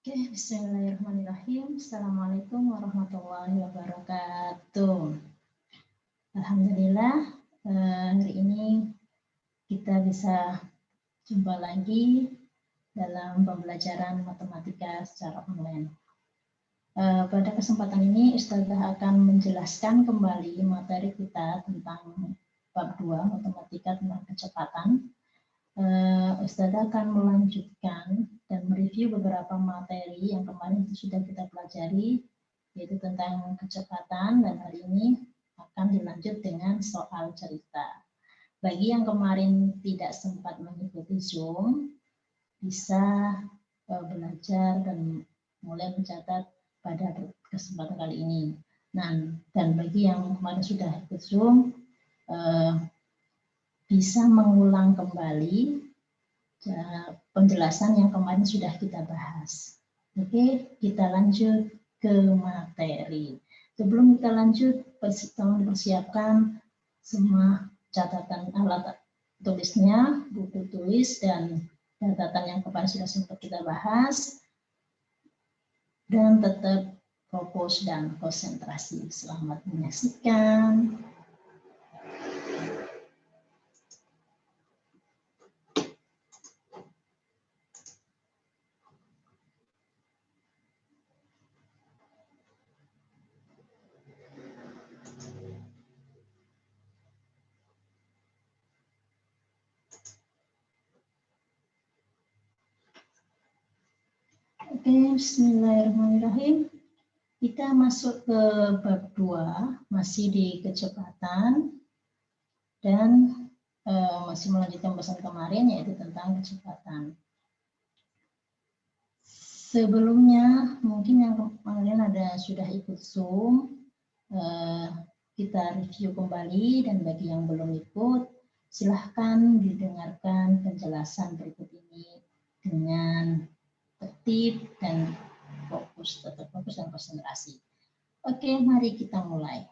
Oke, bismillahirrahmanirrahim. Assalamualaikum warahmatullahi wabarakatuh. Alhamdulillah, hari ini kita bisa jumpa lagi dalam pembelajaran matematika secara online. Pada kesempatan ini, Ustazah akan menjelaskan kembali materi kita tentang bab 2 matematika tentang kecepatan. Ustazah akan melanjutkan dan mereview beberapa materi yang kemarin sudah kita pelajari, yaitu tentang kecepatan, dan hari ini akan dilanjut dengan soal cerita. Bagi yang kemarin tidak sempat mengikuti Zoom, bisa belajar dan mulai mencatat pada kesempatan kali ini. Nah, dan bagi yang kemarin sudah ikut Zoom, bisa mengulang kembali penjelasan yang kemarin sudah kita bahas. Oke, kita lanjut ke materi. Sebelum kita lanjut, tolong dipersiapkan semua catatan alat tulisnya, buku tulis, dan catatan yang kemarin sudah sempat kita bahas. Dan tetap fokus dan konsentrasi. Selamat menyaksikan. Oke, bismillahirrahmanirrahim. Kita masuk ke bab 2, masih di kecepatan, dan masih melanjutkan pembahasan kemarin, yaitu tentang kecepatan. Sebelumnya, mungkin yang kemarin sudah ikut Zoom, kita review kembali, dan bagi yang belum ikut, silahkan didengarkan penjelasan berikut ini dengan tertib dan tetap fokus dan konsentrasi. Oke, mari kita mulai.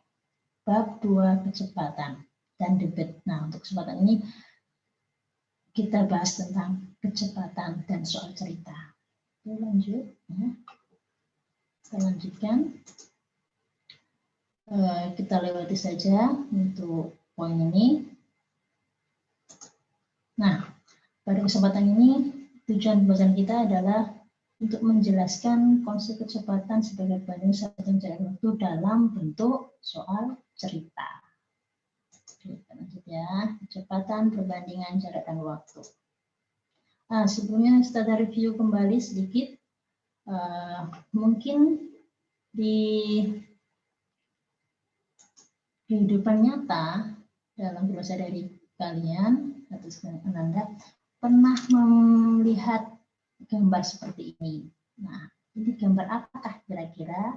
Bab 2 kecepatan dan debat. Nah, untuk kesempatan ini kita bahas tentang kecepatan dan soal cerita. Oke, lanjut. Ya. Kita lanjutkan. Kita lewati saja untuk poin ini. Nah, pada kesempatan ini tujuan pembahasan kita adalah untuk menjelaskan konsep kecepatan sebagai banding satuan jarak waktu dalam bentuk soal cerita. Oke, kita lanjut ya. Kecepatan perbandingan jarak dan waktu. Nah, sebelumnya kita review kembali sedikit. Mungkin di kehidupan nyata dalam bahasa dari kalian atau Anda pernah melihat gambar seperti ini. Nah, ini gambar apakah kira-kira?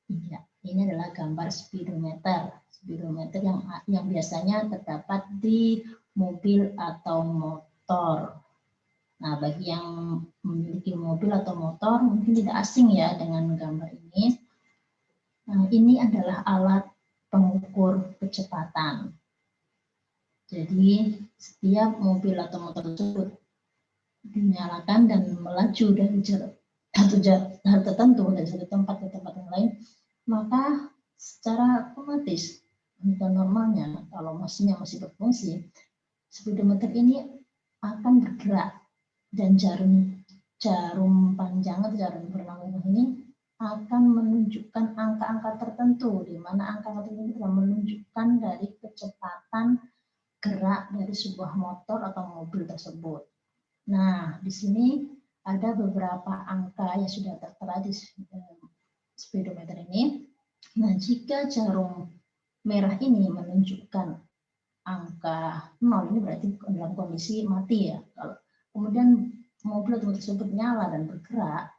Iya, ini adalah gambar speedometer. Speedometer yang biasanya terdapat di mobil atau motor. Nah, bagi yang memiliki mobil atau motor mungkin tidak asing ya dengan gambar ini. Nah, ini adalah alat pengukur kecepatan. Jadi, setiap mobil atau motor tersebut dinyalakan dan melaju dari jarak tertentu dari satu tempat ke tempat yang lain, maka secara otomatis untuk normalnya kalau mesinnya masih berfungsi, speedometer ini akan bergerak dan jarum panjang atau jarum berlalu ini akan menunjukkan angka-angka tertentu, di mana angka-angka ini akan menunjukkan dari kecepatan gerak dari sebuah motor atau mobil tersebut. Nah, di sini ada beberapa angka yang sudah tertera di speedometer ini. Nah, jika jarum merah ini menunjukkan angka 0, ini berarti dalam kondisi mati ya. Kalau kemudian mobil atau motor tersebut nyala dan bergerak,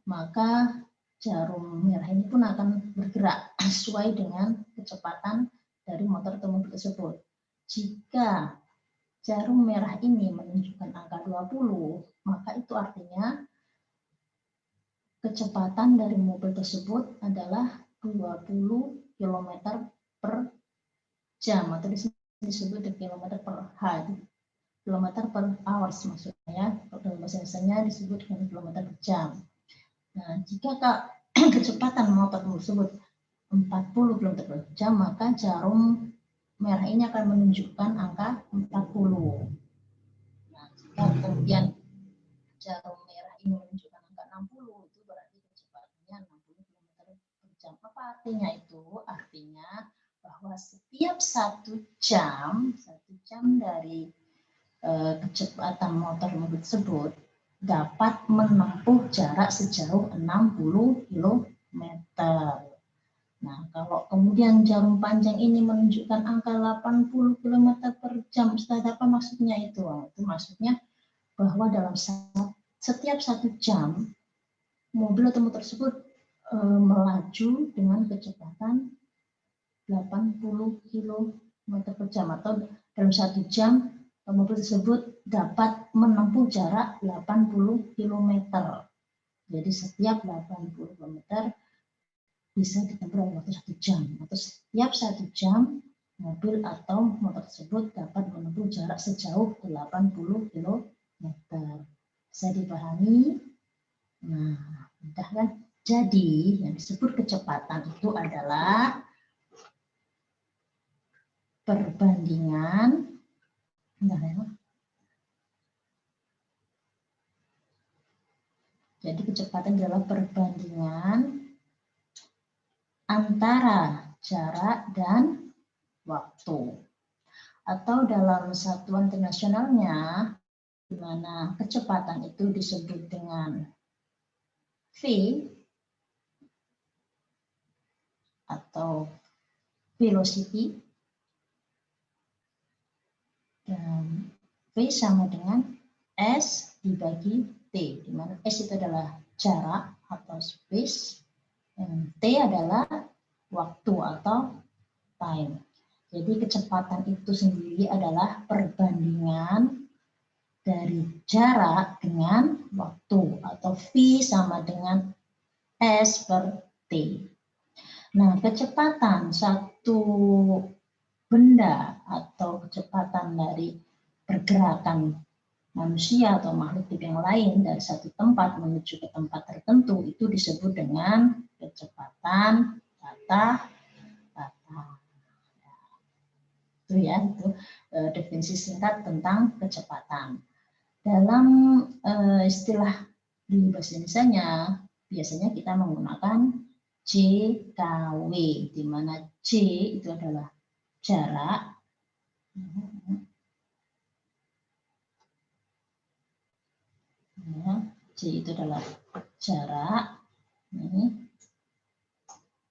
maka jarum merah ini pun akan bergerak sesuai dengan kecepatan dari motor atau mobil tersebut. Jika jarum merah ini menunjukkan angka 20, maka itu artinya kecepatan dari mobil tersebut adalah 20 km per jam, atau disebut km per H. kilometer per hours maksudnya ya. Dalam bahasa Indonesia disebut dengan kilometer per jam. Nah, jika kecepatan motor tersebut 40 km per jam, maka jarum merah ini akan menunjukkan angka 40. Nah, jika kemudian jarum merah ini menunjukkan angka 60, itu berarti kecepatannya 60 km per jam. Apa artinya itu? Artinya bahwa setiap 1 jam dari kecepatan motor tersebut dapat menempuh jarak sejauh 60 km. Nah, kalau kemudian jarum panjang ini menunjukkan angka 80 km per jam, apa maksudnya itu? Itu maksudnya bahwa dalam setiap 1 jam mobil atau motor tersebut melaju dengan kecepatan 80 km per jam, atau dalam 1 jam mobil tersebut dapat menempuh jarak 80 km. Jadi setiap 80 km bisa ditempuh dalam waktu 1 jam, atau setiap 1 jam mobil atau motor tersebut dapat menempuh jarak sejauh 80 km. Bisa dipahami? Nah, mudah kan? Jadi yang disebut kecepatan itu adalah perbandingan Jadi kecepatan adalah perbandingan antara jarak dan waktu. Atau dalam satuan internasionalnya, di mana kecepatan itu disebut dengan V atau velocity, dan V sama dengan S dibagi T, di mana S itu adalah jarak atau space, dan T adalah waktu atau time. Jadi kecepatan itu sendiri adalah perbandingan dari jarak dengan waktu, atau V sama dengan S per T. Nah, kecepatan satu benda atau kecepatan dari pergerakan manusia atau makhluk hidup yang lain dari satu tempat menuju ke tempat tertentu itu disebut dengan kecepatan rata-rata. Itu ya, itu definisi singkat tentang kecepatan. Dalam istilah di bahasa Indonesia biasanya kita menggunakan JKW, di mana J itu adalah jarak, J itu adalah jarak,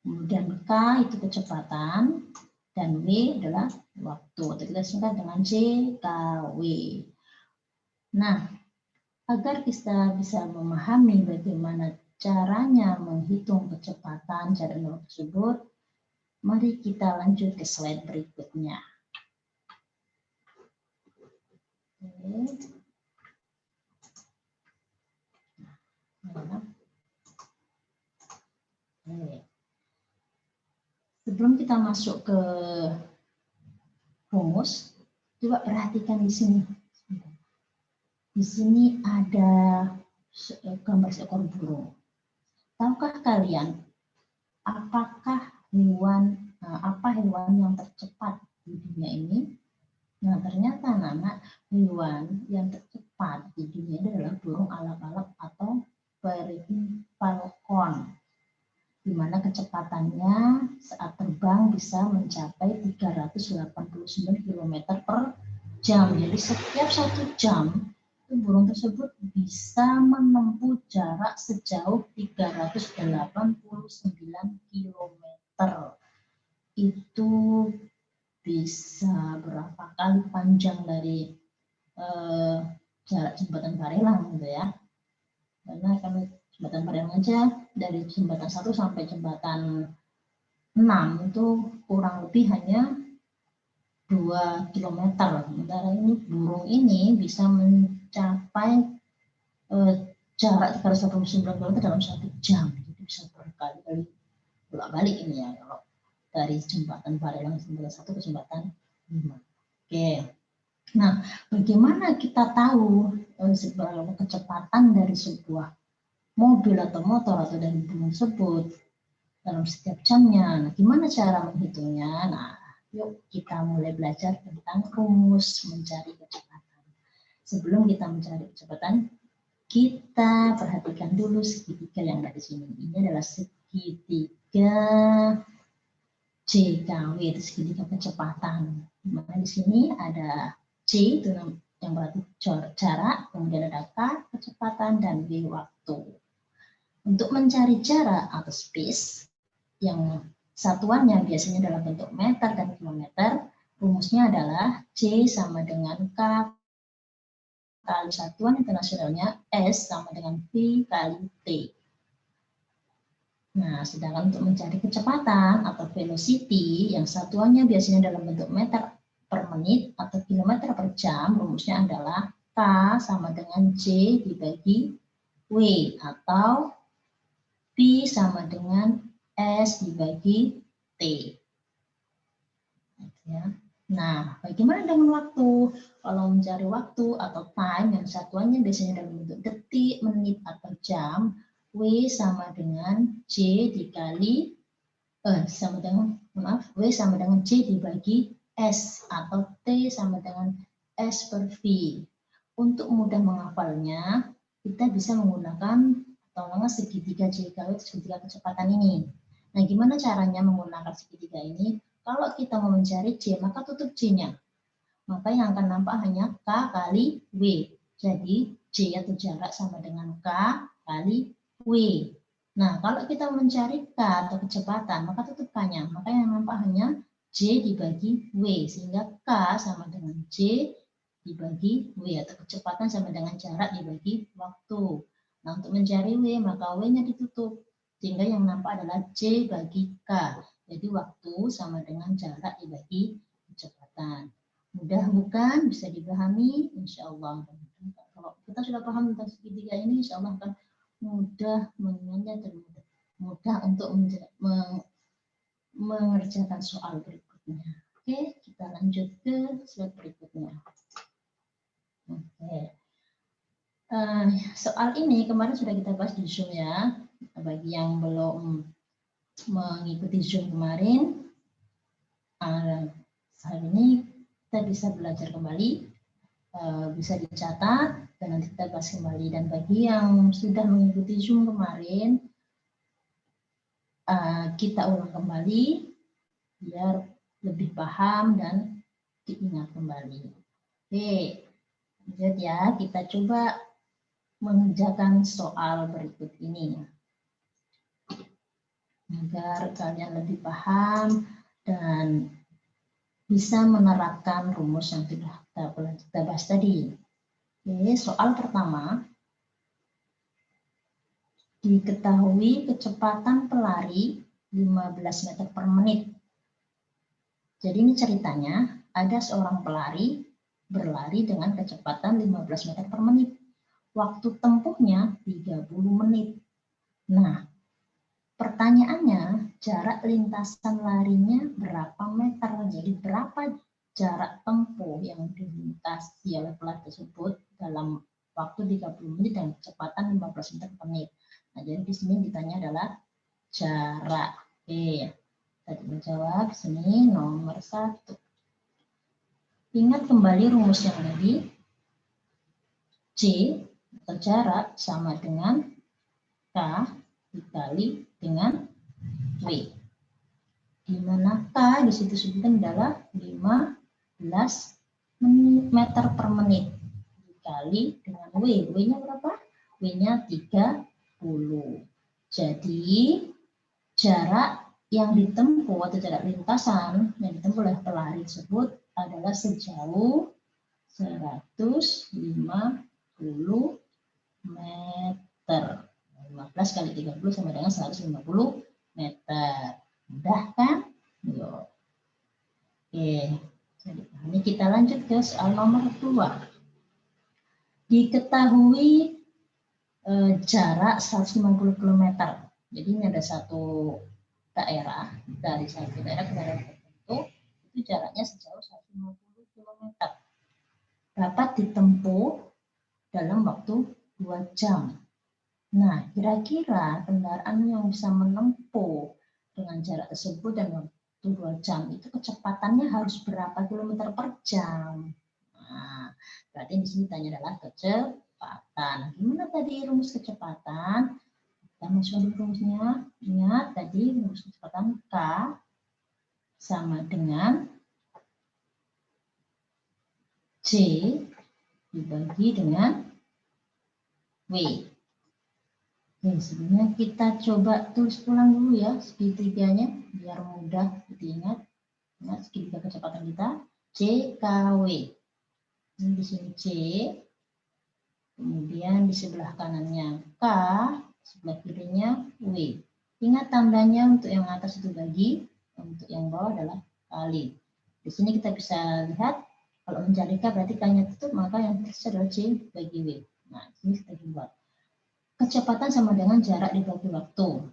kemudian K itu kecepatan, dan W adalah waktu, atau kita singkat dengan JKW. Nah, agar kita bisa memahami bagaimana caranya menghitung kecepatan jarak tersebut, mari kita lanjut ke slide berikutnya. Sebelum kita masuk ke rumus, coba perhatikan di sini. Di sini ada gambar seekor burung. Tahukah kalian apakah apa hewan yang tercepat di dunia ini? Nah, ternyata anak-anak, hewan yang tercepat di dunia ini adalah burung alap-alap atau peregrine falcon, di mana kecepatannya saat terbang bisa mencapai 389 km per jam. Jadi setiap 1 jam burung tersebut bisa menempuh jarak sejauh 389 km. Itu bisa berapa kali panjang dari jarak jembatan Barelang gitu ya. Karena kami jembatan Barelang aja dari jembatan 1 sampai jembatan 6 itu kurang lebih hanya 2 km. Sementara ini burung ini bisa mencapai jarak 389 km dalam 1 jam. Jadi bisa berkali-kali bolak-balik ini ya, kalau dari jembatan Barelang jembatan 1 ke jembatan 5. Oke. Nah, bagaimana kita tahu kecepatan dari sebuah mobil atau motor atau dari benda tersebut dalam setiap jamnya? Nah, gimana cara menghitungnya? Nah, yuk kita mulai belajar tentang rumus mencari kecepatan. Sebelum kita mencari kecepatan, kita perhatikan dulu segitiga yang ada di sini. Ini adalah segitiga JKW, itu segitiga kecepatan. Dimana di sini ada C itu yang berarti jarak, kemudian ada K kecepatan dan W waktu. Untuk mencari jarak atau space yang satuannya biasanya dalam bentuk meter dan kilometer, rumusnya adalah C sama dengan K kali satuan internasionalnya S sama dengan V kali T. Nah, sedangkan untuk mencari kecepatan atau velocity yang satuannya biasanya dalam bentuk meter per menit atau kilometer per jam, rumusnya adalah K sama dengan J dibagi W atau P sama dengan S dibagi T. Ya. Nah, bagaimana dengan waktu? Kalau mencari waktu atau time yang satuannya biasanya dalam bentuk detik, menit, atau jam, W sama dengan J dikali sama dengan W sama dengan J dibagi S atau T sama dengan S per V. Untuk mudah menghafalnya, kita bisa menggunakan pertolongan segitiga JKW, segitiga kecepatan ini. Nah, gimana caranya menggunakan segitiga ini? Kalau kita mau mencari J, maka tutup J-nya. Maka yang akan nampak hanya K kali W. Jadi J atau jarak sama dengan K kali W. Nah, kalau kita mencari K atau kecepatan, maka tutup K-nya. Maka yang nampak hanya J dibagi W. Sehingga K sama dengan J dibagi W atau kecepatan sama dengan jarak dibagi waktu. Nah, untuk mencari W, maka W-nya ditutup. Sehingga yang nampak adalah J bagi K. Jadi waktu sama dengan jarak dibagi kecepatan. Mudah bukan? Bisa dipahami? Insya Allah. Kalau kita sudah paham tentang segitiga ini, insya Allah akan mudah mengingatnya dan mudah untuk mengerjakan soal berikutnya. Oke, kita lanjut ke slide berikutnya. Oke. Soal ini kemarin sudah kita bahas di Zoom ya. Bagi yang belum mengikuti Zoom kemarin, hari ini kita bisa belajar kembali, bisa dicatat dan nanti kita bahas kembali. Dan bagi yang sudah mengikuti Zoom kemarin, kita ulang kembali biar lebih paham dan diingat kembali. Oke, lanjut ya, kita coba mengerjakan soal berikut ini agar kalian lebih paham dan bisa menerapkan rumus yang sudah kita bahas tadi. Oke, soal pertama, diketahui kecepatan pelari 15 meter per menit. Jadi ini ceritanya, ada seorang pelari berlari dengan kecepatan 15 meter per menit. Waktu tempuhnya 30 menit. Nah, pertanyaannya, jarak lintasan larinya berapa meter? Jadi berapa jarak tempuh yang dilintasi oleh pelari tersebut dalam waktu 30 menit dan kecepatan 15 meter per menit. Nah, jadi di sini ditanya adalah jarak. Oke, tadi menjawab sini nomor 1. Ingat kembali rumus yang tadi, J atau jarak sama dengan K dikali dengan W. Di mana K di situ sebutkan adalah 15 meter per menit dikali dengan W. W-nya berapa? W-nya 30. Jadi jarak yang ditempuh atau jarak lintasan yang ditempuh oleh pelari tersebut adalah sejauh 150 meter. 15 kali 30 sama dengan 150 meter. Mudah kan? Yuk. Oke, jadi ini kita lanjut ke soal nomor 2. Diketahui jarak 150 km. Jadi ini ada satu daerah, dari satu daerah ke daerah tertentu, itu jaraknya sejauh 150 km. dapat ditempuh dalam waktu 2 jam. Nah, kira-kira kendaraan yang bisa menempuh dengan jarak tersebut dan waktu 2 jam itu kecepatannya harus berapa kilometer per jam? Nah, berarti di sini tanya adalah kecepatan. Gimana tadi rumus kecepatan? Kita masukkan dulu rumusnya. Ingat tadi rumus kecepatan K sama dengan C dibagi dengan W. Oke, sebelumnya kita coba tulis ulang dulu ya segitiganya biar mudah diingat. Ingat segitiga kecepatan kita CKW. Ini di sini C, kemudian di sebelah kanannya K, sebelah kirinya W. Ingat tandanya untuk yang atas itu bagi, untuk yang bawah adalah kali. Di sini kita bisa lihat kalau mencari K berarti K-nya tutup, maka yang tersisa adalah C bagi W. Nah, ini kita buat. Kecepatan sama dengan jarak dibagi waktu.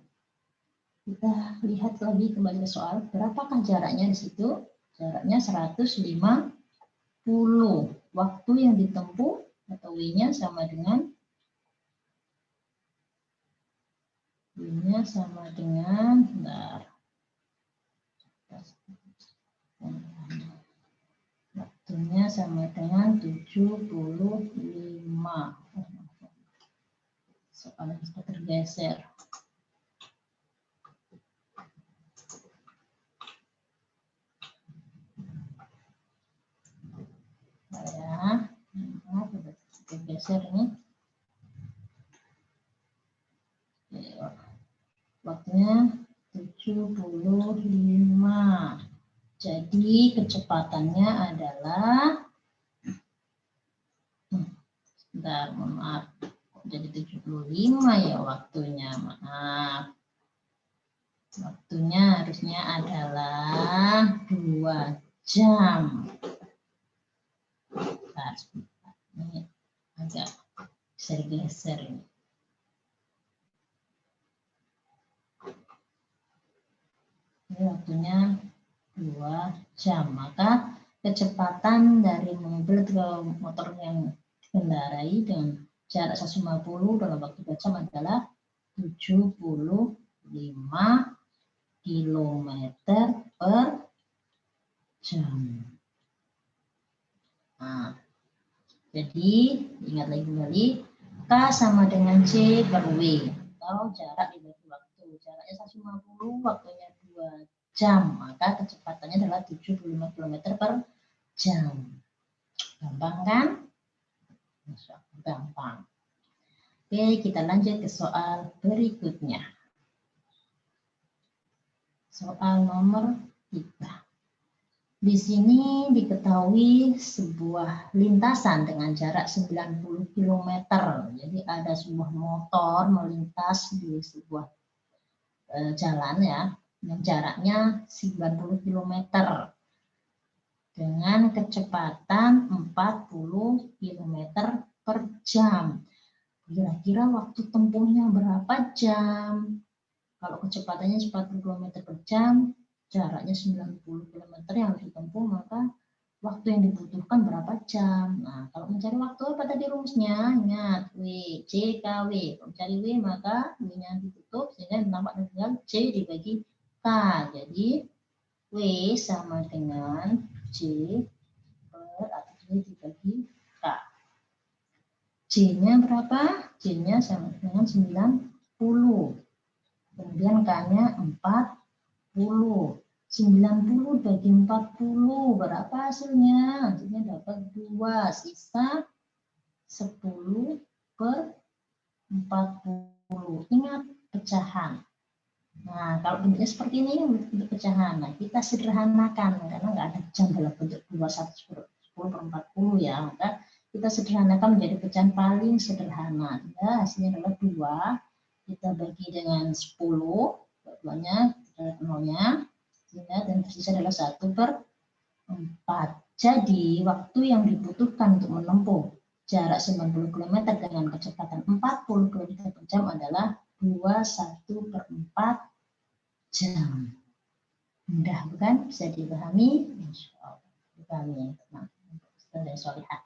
Kita lihat lagi kembali ke soal, berapakah jaraknya di situ? Jaraknya 150. Waktu yang ditempuh atau W-nya sama dengan bentar. Waktunya sama dengan 75. Soalnya sudah tergeser. Ya, sudah tergeser ini. Waktunya 75. Jadi kecepatannya adalah maaf. Jadi 75 ya waktunya, maaf. Waktunya harusnya adalah 2 jam. Nah, ini agak geser ini. Ini waktunya 2 jam. Maka kecepatan dari mobil atau motor yang dikendarai dengan jarak 150 dalam waktu 2 jam adalah 75 km per jam. Nah, jadi ingat lagi kembali, K sama dengan C per W atau jarak dibagi waktu. Jaraknya 150, waktunya 2 jam, maka kecepatannya adalah 75 km per jam. Gampang kan? Gampang. Oke, kita lanjut ke soal berikutnya. Soal nomor 3. Di sini diketahui sebuah lintasan dengan jarak 90 km. Jadi ada sebuah motor melintas di sebuah jalan ya, yang jaraknya 90 km dengan kecepatan 40 km per jam. Kira-kira waktu tempuhnya berapa jam? Kalau kecepatannya 40 km per jam, jaraknya 90 km yang harus ditempuh, maka waktu yang dibutuhkan berapa jam? Nah, kalau mencari waktu apa tadi rumusnya? Ingat, W, C, K, W. Kalau mencari W, maka W-nya ditutup, sehingga nampak dengan C dibagi K. Jadi, W sama dengan C per atau C dibagi K. C-nya berapa? C-nya sama dengan 90. Kemudian K-nya 40. 90 bagi 40 berapa hasilnya? Hasilnya dapat 2, sisa 10 per 40. Ingat pecahan. Nah, kalau bentuknya seperti ini bentuk pecahan. Nah, kita sederhanakan karena nggak ada jam dalam bentuk 21 10 per 40 ya. Maka kita sederhanakan menjadi pecahan paling sederhana. Ya, hasilnya adalah 2. Kita bagi dengan 10, dua-duanya ada nolnya, dan tersisa adalah 1 per 4. Jadi, waktu yang dibutuhkan untuk menempuh jarak 90 km dengan kecepatan 40 km per jam adalah 21 per 4 jam. Mudah bukan? Bisa dipahami? Insya Allah. Dipahami. Nah, dari solihah.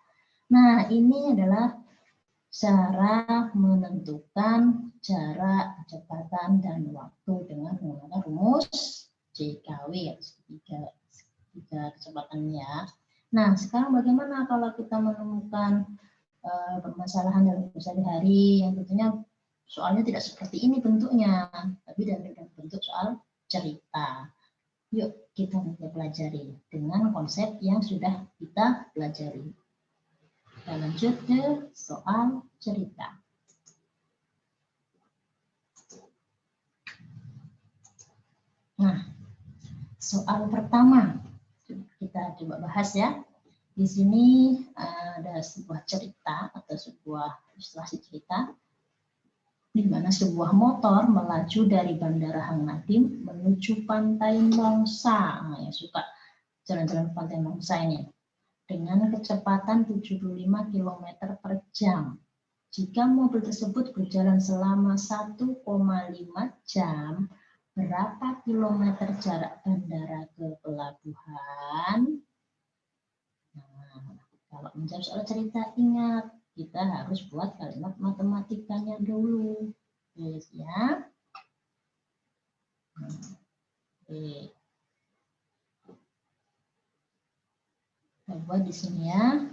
Nah, ini adalah cara menentukan jarak, kecepatan, dan waktu dengan menggunakan rumus JKW, tiga kecepatannya. Nah, sekarang bagaimana kalau kita menemukan permasalahan dalam sehari-hari yang tentunya soalnya tidak seperti ini bentuknya, tapi dalam bentuk soal cerita. Yuk kita pelajari dengan konsep yang sudah kita pelajari. Kita lanjut ke soal cerita. Nah, soal pertama kita coba bahas ya. Di sini ada sebuah cerita atau sebuah ilustrasi cerita di mana sebuah motor melaju dari Bandara Hang Nadiem menuju Pantai Nongsa. Nah, yang suka jalan-jalan Pantai Nongsa ini dengan kecepatan 75 km per jam. Jika mobil tersebut berjalan selama 1,5 jam, berapa kilometer jarak bandara ke pelabuhan? Nah, kalau menjawab soal cerita, ingat, kita harus buat kalimat matematikanya dulu. Yes, ya. Oke. Kita buat di sini ya.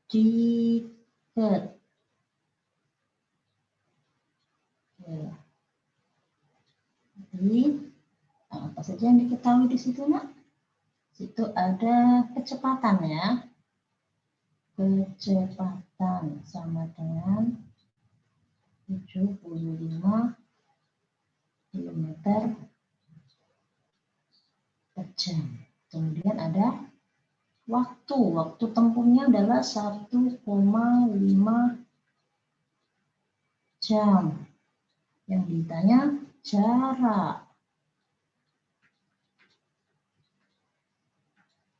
Tiket. Jadi, apa saja yang diketahui di situ, Nak? Situ ada kecepatan ya. Kecepatan sama dengan 75 km per jam. Kemudian ada waktu tempuhnya adalah 1,5 jam. Yang ditanya jarak.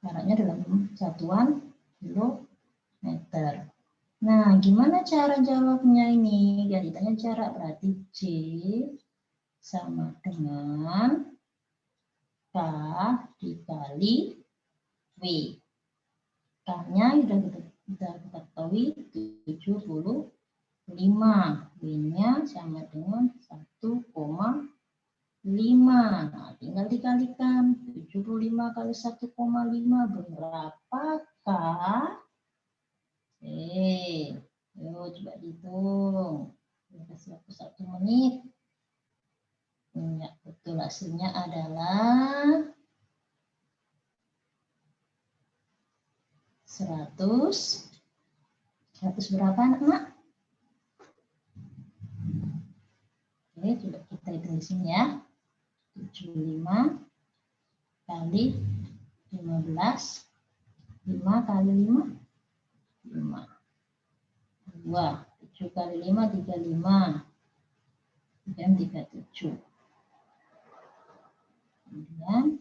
Jaraknya dalam satuan kilometer. Nah, gimana cara jawabnya ini? Yang ditanya jarak berarti J sama dengan K dikali W. K-nya sudah kita ketahui 75. W-nya sama dengan 1,5. Nah, tinggal dikalikan 75 kali 1,5 berapakah? Yuk coba dihitung. Kasih waktu 1 menit. Ya, betul, hasilnya adalah 100 berapa anak-anak? Oke, coba kita hitung di sini ya. 75 kali 15. 5 kali 5. 5. 2. 7 kali 5, 35. Dan 37. Kemudian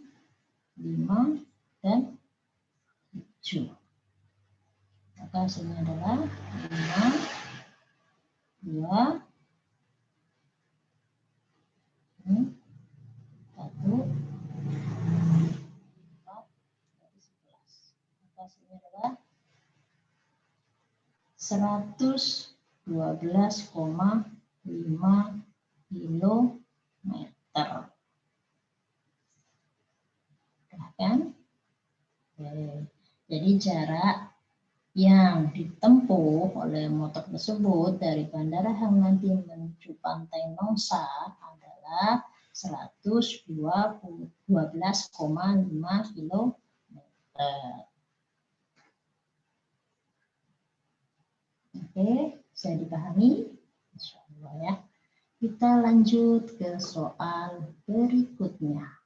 5 dan 7. Maka hasilnya adalah 5, 2, 1, 4, 11. Maka hasilnya adalah 112,5 kilometer. Kan? Jadi jarak yang ditempuh oleh motor tersebut dari Bandara Hang Nadiem menuju Pantai Nongsa adalah 112,5 km. Oke, bisa dipahami? Insyaallah ya. Kita lanjut ke soal berikutnya.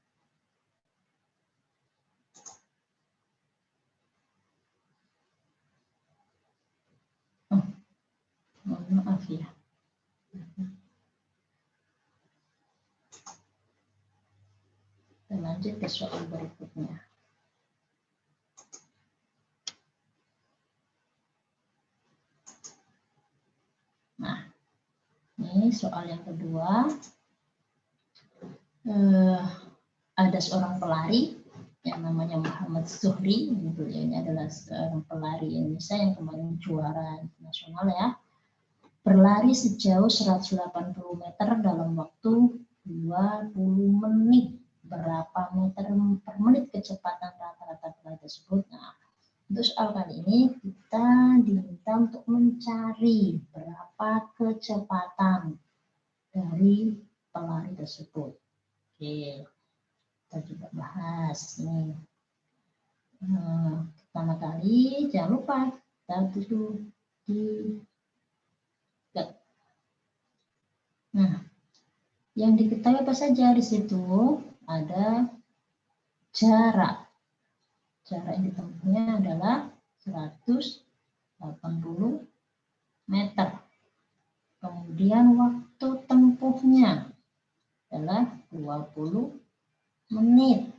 Mohon maaf ya. Kita lanjut ke soal berikutnya. Nah, ini soal yang kedua. Ada seorang pelari yang namanya Muhammad Zuhri, beliau ini adalah seorang pelari Indonesia yang kemarin juara nasional ya, berlari sejauh 180 meter dalam waktu 20 menit. Berapa meter per menit kecepatan rata-rata pelari tersebut? Nah, untuk soal kali ini kita diminta untuk mencari berapa kecepatan dari pelari tersebut. Oke, kita coba bahas nih. Pertama kali jangan lupa kita duduk di. Nah, yang diketahui apa saja di situ? Ada jarak. Jarak yang ditempuhnya adalah 180 meter. Kemudian waktu tempuhnya adalah 20 menit.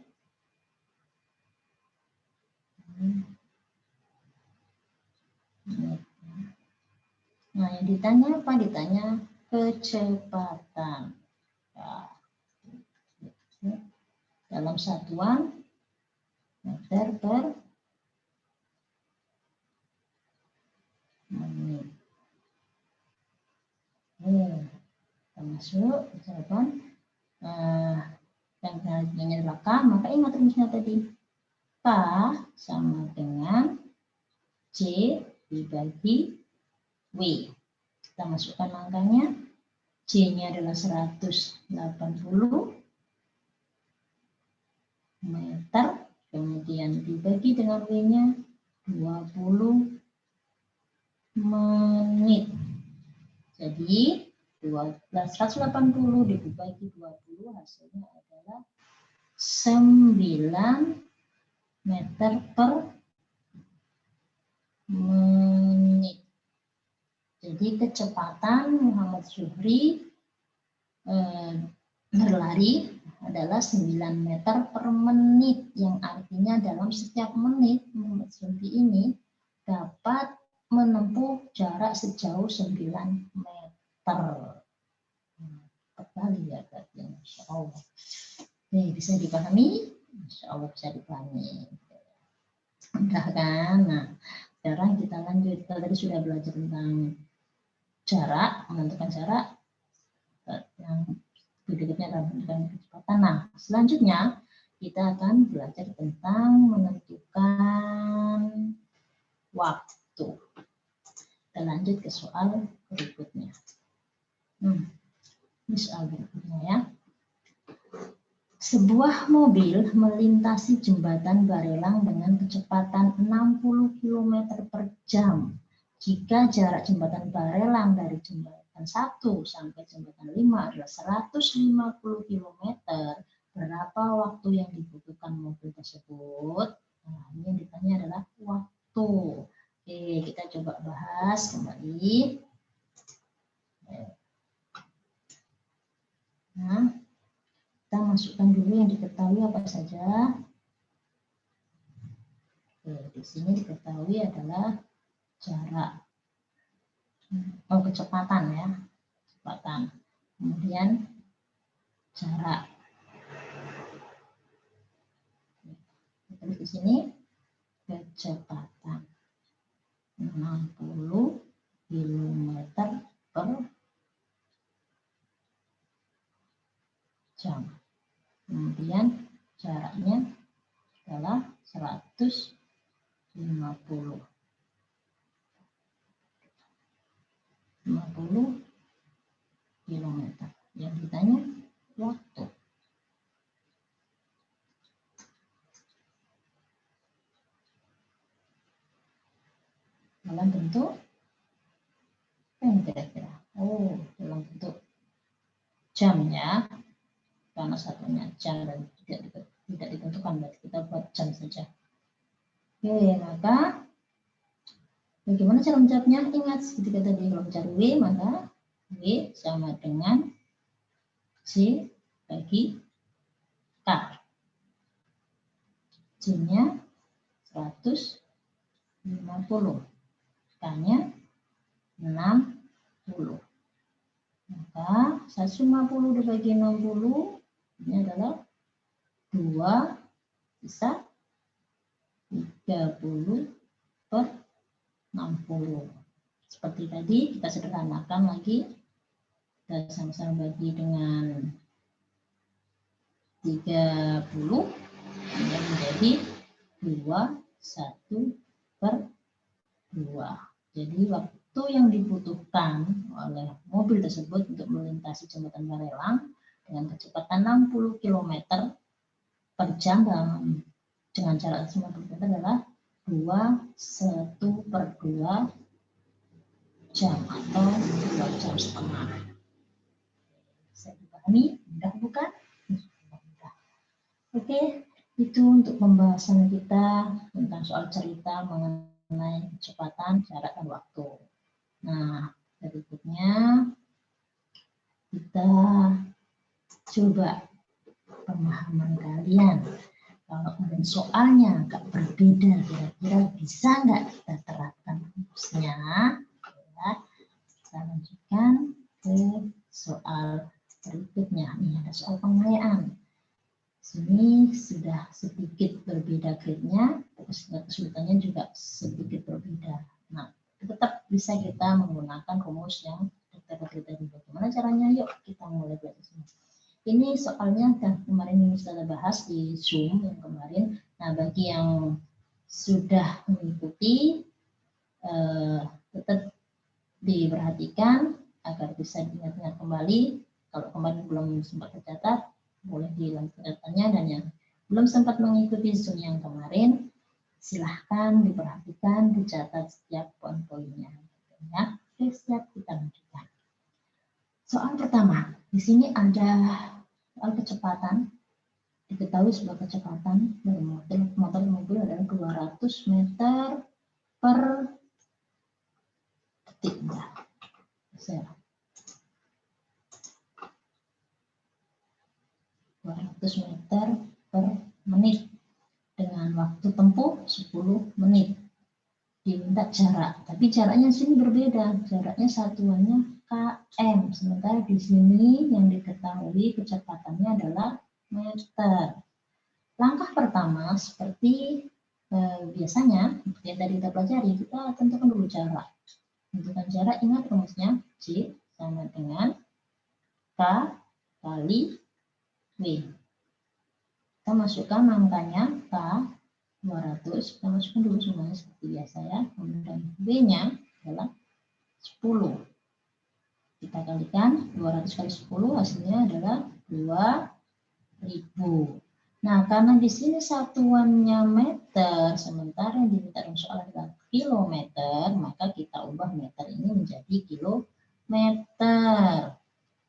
Nah, yang ditanya apa? Ditanya kecepatan. Nah, dalam satuan meter per menit. Kita masuk jawaban yang nilainya adalah K, maka ingat rumusnya tadi. K sama dengan C dibagi W. Kita masukkan angkanya. C-nya adalah 180 meter, kemudian dibagi dengan W-nya 20 menit. Jadi 180 dibagi 20 hasilnya adalah 9 meter per menit. Jadi kecepatan Muhammad Zuhri berlari adalah 9 meter per menit, yang artinya dalam setiap menit Muhammad Zuhri ini dapat menempuh jarak sejauh 9 meter. Kembali ya berarti, Insya Allah. Nih, bisa dipahami? Insya Allah bisa dipahami. Mudah kan? Nah, sekarang kita lanjut. Kita tadi sudah belajar tentang jarak, menentukan jarak. Yang berikutnya adalah menentukan kecepatan. Nah, selanjutnya kita akan belajar tentang menentukan waktu. Kita lanjut ke soal berikutnya. Ini soal berikutnya ya. Sebuah mobil melintasi jembatan Barelang dengan kecepatan 60 km per jam. Jika jarak jembatan Barelang dari jembatan 1 sampai jembatan 5 adalah 150 km, berapa waktu yang dibutuhkan mobil tersebut? Nah, ini yang ditanya adalah waktu. Oke, kita coba bahas kembali. Nah, kita masukkan dulu yang diketahui apa saja. Oke, di sini diketahui adalah jarak. Kecepatan ya. Kecepatan. Kemudian jarak. Terus di sini kecepatan 60 km per jam. Kemudian jaraknya adalah 150 km. Yang ditanya waktu. Dalam bentuk apa ini kira-kira? Oh, dalam bentuk jam ya. Karena satunya jam dan tidak ditentukan, berarti kita buat jam saja. Oke, maka bagaimana cara menjawabnya? Ingat, ketika tadi kalau mencari W, maka W sama dengan C bagi K. C-nya 150, K-nya 60. Maka 150 dibagi 60 ini adalah 25 bisa 30 per 60. Seperti tadi, kita sederhanakan lagi. Kita sama-sama bagi dengan 30, hingga menjadi 21 per 2. Jadi waktu yang dibutuhkan oleh mobil tersebut untuk melintasi jembatan Barelang dengan kecepatan 60 km per jam dengan jarak 90 km adalah 21 per 2 jam atau 2 jam setengah. Bisa dipahami? Mudah bukan? Mudah. Oke, itu untuk pembahasan kita tentang soal cerita mengenai kecepatan, jarak, dan waktu. Nah, berikutnya kita coba pemahaman kalian. Kalau kemudian soalnya agak berbeda, kira-kira bisa nggak kita terapkan rumusnya? Ya, kita lanjutkan ke soal berikutnya. Ini ada soal pengayaan. Sini sudah sedikit berbeda grade-nya, kesulitannya juga sedikit berbeda. Nah, tetap bisa kita menggunakan rumus yang kita tadi. Bagaimana caranya? Yuk kita mulai belajar semua. Ini soalnya kan kemarin ini sudah bahas di Zoom yang kemarin. Nah, bagi yang sudah mengikuti, tetap diperhatikan agar bisa diingat-ingat kembali. Kalau kemarin belum sempat tercatat, boleh dilanjutkannya, dan yang belum sempat mengikuti Zoom yang kemarin, silahkan diperhatikan, dicatat setiap poin-poinnya. Ya, oke, siap, kita lanjutkan. Soal pertama, di sini ada soal kecepatan. Diketahui sebuah kecepatan dari motor mobil adalah 200 meter per detik. 200 meter per menit dengan waktu tempuh 10 menit. Diminta jarak, tapi jaraknya sini berbeda. Jaraknya satuannya km, sementara di sini yang diketahui kecepatannya adalah meter. Langkah pertama seperti biasanya, seperti yang tadi kita pelajari, kita tentukan dulu jarak. Tentukan jarak, ingat rumusnya J sama dengan K kali W. Kita masukkan angkanya K 200, kita masukkan dulu semuanya seperti biasa ya. Kemudian W-nya adalah 10. Kita kalikan 200 kali 10, hasilnya adalah 2000. Nah, karena di sini satuannya meter, sementara yang diminta dalam soal adalah kilometer, maka kita ubah meter ini menjadi kilometer.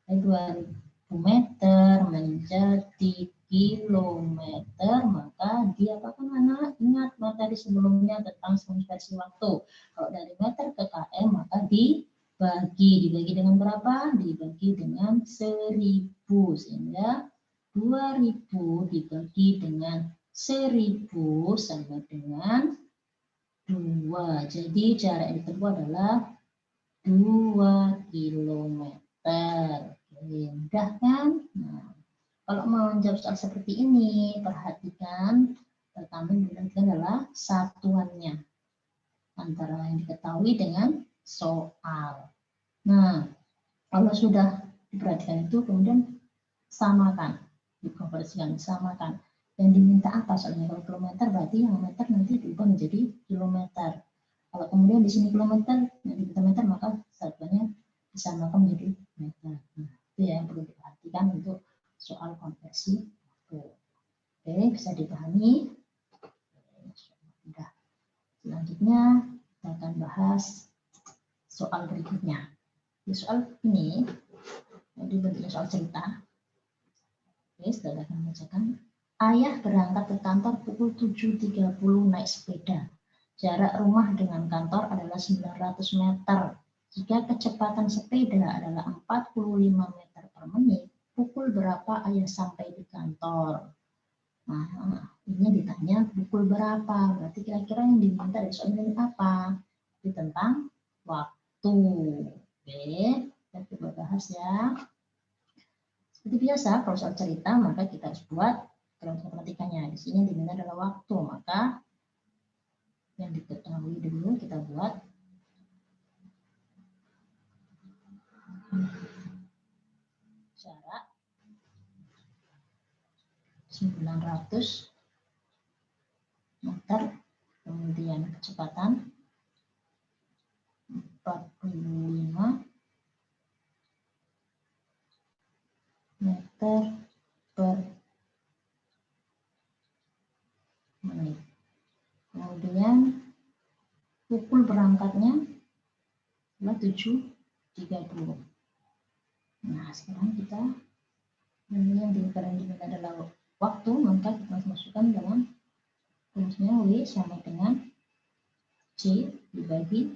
2000 meter menjadi kilometer, maka diapakan anak? Ingat materi sebelumnya tentang versi waktu. Kalau dari meter ke km, maka dibagi dengan berapa? Dibagi dengan 1000, sehingga 2000 dibagi dengan 1000 sama dengan 2. Jadi jarak yang ditempuh adalah 2 kilometer. Mudah kan? Nah, kalau mau menjawab soal seperti ini, perhatikan pertama yang diperhatikan adalah satuannya antara yang diketahui dengan soal. Nah, kalau sudah diperhatikan itu, kemudian samakan, dikonversikan, samakan. Yang diminta apa soalnya? Kalau kilometer berarti yang meter nanti diubah menjadi kilometer. Kalau kemudian di sini kilometer, yang diminta meter, maka satuannya disamakan menjadi meter. Nah, itu yang perlu diperhatikan untuk soal konversi waktu. Oke, bisa dipahami? Sudah. Selanjutnya kita akan bahas soal berikutnya. Di soal ini dibentuknya soal cerita. Oke, setelah akan membacakan. Ayah berangkat ke kantor pukul 7.30 naik sepeda. Jarak rumah dengan kantor adalah 900 meter. Jika kecepatan sepeda adalah 45 meter per menit, pukul berapa ayah sampai di kantor? Nah, ini ditanya pukul berapa. Berarti kira-kira yang diminta dari soal ini apa? Itu tentang waktu. Oke, kita coba bahas ya. Seperti biasa, kalau soal cerita, maka kita harus buat dalam matematikanya. Di sini diminta adalah waktu, maka yang diketahui dulu kita buat jarak 900 meter, kemudian kecepatan 45 meter per menit. Kemudian pukul berangkatnya adalah 7.30. Nah, sekarang kita ini yang diminta adalah waktu, maka kita masukkan dalam rumusnya W sama dengan C dibagi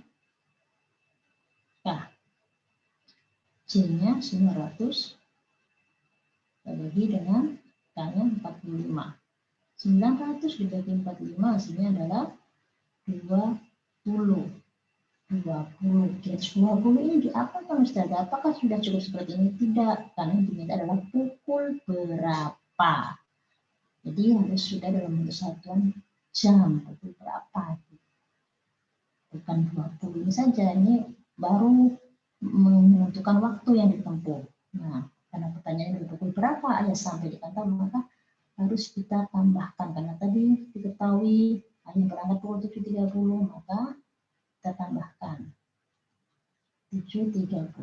K. C-nya 900 dibagi dengan K-nya 45. 900 dibagi 45 hasilnya adalah 20. 20. Garis 20 ini diapakan Ustaz? Apakah sudah cukup seperti ini? Tidak, karena yang diminta adalah pukul berapa. Jadi harus sudah dalam bentuk satuan jam, pukul berapa. Bukan 20 ini saja, ini baru menentukan waktu yang ditempuh. Nah, karena pertanyaannya pukul berapa ayah sampai di kantor, maka harus kita tambahkan. Karena tadi diketahui ayah berangkat pukul 7.30, maka kita tambahkan 7.30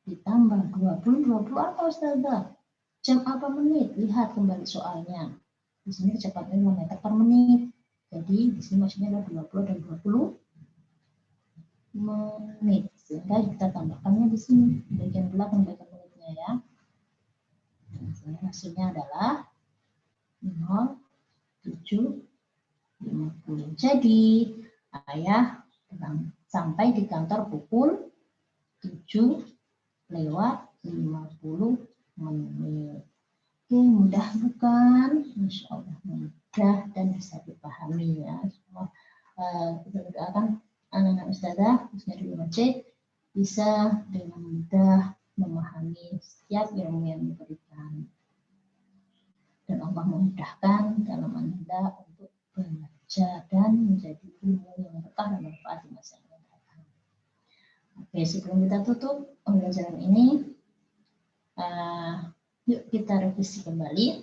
ditambah 20. 20 apa Ustazah? Jam apa menit? Lihat kembali soalnya. Di sini kecepatannya 5 meter per menit. Jadi di sini maksudnya adalah 20 dan 20 menit. Sehingga kita tambahkannya di sini bagian belakang bagian menitnya ya. Di sini hasilnya adalah 07.50. Jadi ayah sampai di kantor pukul 7:50 menit. Oke, mudah bukan? Insya Allah mudah dan bisa dipahami ya. Semua kita doakan anak-anak ustazah, khususnya di rumah C, bisa dengan mudah memahami setiap ilmu yang diberikan. Dan Allah memudahkan dalam Anda untuk belajar dan menjadi ilmu yang berkah dan manfaat di masa yang akan datang. Oke, sebelum kita tutup pembelajaran ini, yuk kita revisi kembali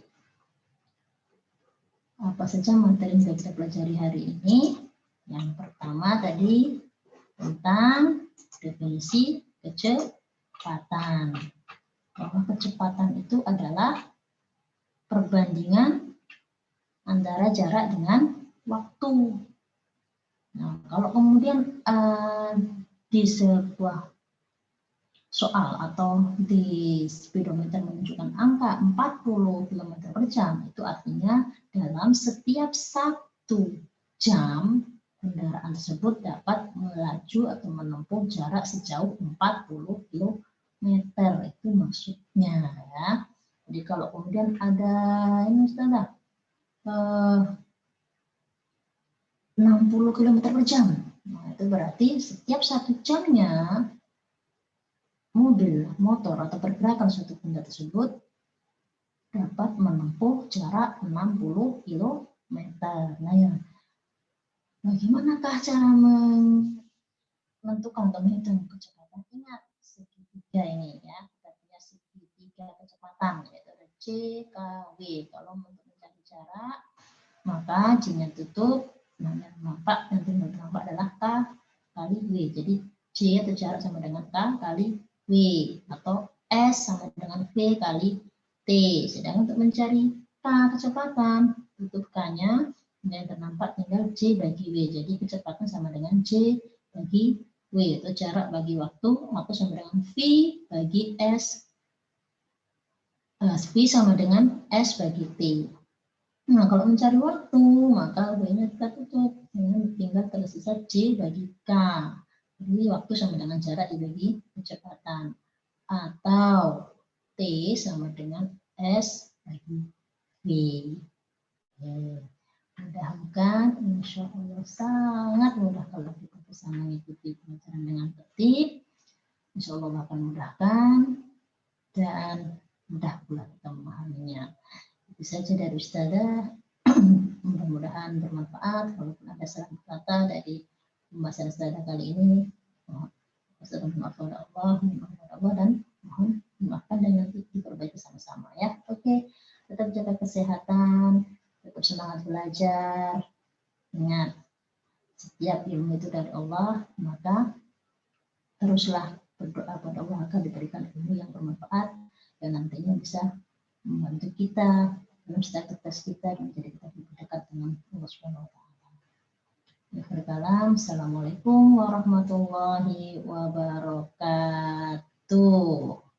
apa saja materi yang kita pelajari hari ini. Yang pertama tadi tentang definisi kecepatan. Bahwa kecepatan itu adalah perbandingan antara jarak dengan waktu. Nah, kalau kemudian di sebuah soal atau di speedometer menunjukkan angka 40 km per jam, itu artinya dalam setiap 1 jam kendaraan tersebut dapat melaju atau menempuh jarak sejauh 40 km. Itu maksudnya ya. Jadi kalau kemudian ada ini Ustazah 60 km per jam, nah itu berarti setiap 1 jamnya mobil, motor atau pergerakan suatu benda tersebut dapat menempuh jarak 60 km. Nah ya, bagaimanakah cara menentukan atau menghitung kecepatan? Ingat segitiga ini ya, kita punya segitiga kecepatan yaitu ada C, K, W. Kalau untuk mencari jarak, maka J-nya tutup, nah yang nampak nanti nampak adalah K kali W. Jadi C atau jarak sama dengan K kali W atau S sama dengan V kali T. Sedangkan untuk mencari K kecepatan, tutup K-nya, yang ternampak tinggal J bagi W. Jadi kecepatan sama dengan J bagi W, atau jarak bagi waktu, atau sama dengan V bagi S. V sama dengan S bagi T. Nah, kalau mencari waktu, maka W-nya kita tutup. Tinggal tersisa J bagi K. Jadi waktu sama dengan jarak dibagi kecepatan. Atau T sama dengan S bagi V. Mudah bukan? Insya Allah sangat mudah kalau kita bisa mengikuti pelajaran dengan tertib. Insya Allah akan mudahkan dan mudah pula kita memahaminya. Bisa saja dari Ustazah. Mudah-mudahan bermanfaat. Walaupun ada salah kata dari pembahasan Ustazah kali ini, maaf kepada Allah, dan mohon dimaafkan dan nanti diperbaiki sama-sama ya. Oke, tetap jaga kesehatan, tetap semangat belajar. Ingat, setiap ilmu itu dari Allah, maka teruslah berdoa pada Allah agar diberikan ilmu yang bermanfaat dan nantinya bisa membantu kita dalam setiap aktivitas kita dan menjadi kita lebih dekat dengan Allah Subhanahu wa taala. Assalamualaikum warahmatullahi wabarakatuh.